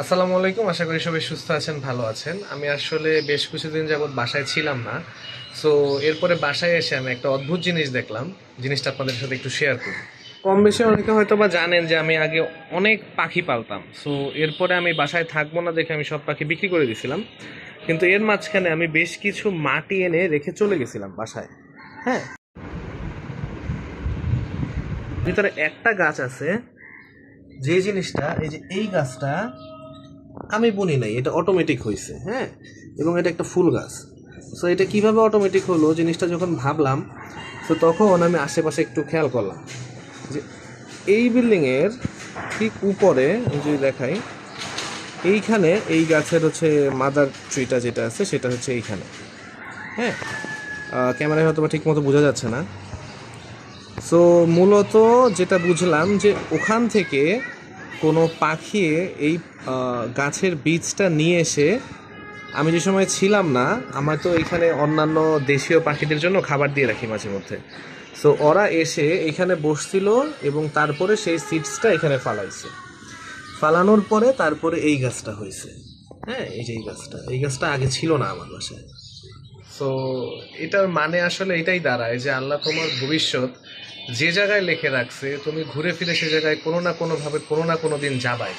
আসসালামু আলাইকুম। আশা করি সবাই সুস্থ আছেন, ভালো আছেন। আমি আসলে বেশ কিছুদিন যাবৎ বাসায় ছিলাম না। সো এরপরে বাসায় এসে আমি একটা অদ্ভুত জিনিস দেখলাম। জিনিসটা আপনাদের সাথে একটু শেয়ার করি। কম বেশি অনেকে হয়তো বা জানেন যে আমি আগে অনেক পাখি পালতাম। সো এরপরে আমি বাসায় থাকবো না দেখে আমি সব পাখি বিক্রি করে দিয়েছিলাম। কিন্তু এর মাঝখানে আমি বেশ কিছু মাটি এনে রেখে চলে গেছিলাম বাসায়। হ্যাঁ, ভিতরে একটা গাছ আছে, যে জিনিসটা এই যে এই গাছটা আমি বুনি নাই, এটা অটোমেটিক হয়েছে। হ্যাঁ, এবং এটা একটা ফুল গাছ। সো এটা কিভাবে অটোমেটিক হলো জিনিসটা যখন ভাবলাম, তো তখন আমি আশেপাশে একটু খেয়াল করলাম যে এই বিল্ডিংয়ের ঠিক উপরে আমি যদি দেখাই, এইখানে এই গাছের হচ্ছে মাদার ট্রিটা যেটা আছে সেটা হচ্ছে এইখানে। হ্যাঁ, ক্যামেরায় হয়তো বা ঠিক মতো বোঝা যাচ্ছে না। সো মূলত যেটা বুঝলাম যে ওখান থেকে কোনো পাখি এই গাছের বীজটা নিয়ে এসে, আমি যে সময় ছিলাম না, আমার তো এখানে অন্যান্য দেশীয় পাখিদের জন্য খাবার দিয়ে রাখি মাঝে মধ্যে। সো ওরা এসে এখানে বসছিল এবং তারপরে সেই সিডসটা এখানে ফালাইছে। ফালানোর পরে তারপরে এই গাছটা হয়েছে। হ্যাঁ, এই যে এই গাছটা আগে ছিল না আমার বাসায়। সো এটার মানে আসলে এটাই দাঁড়ায় যে আল্লাহ তোমার ভবিষ্যৎ যে জায়গায় লিখে রাখছে, তুমি ঘুরে ফিরে সে জায়গায় কোনো না কোনোভাবে কোনো না কোনো দিন যাবাই।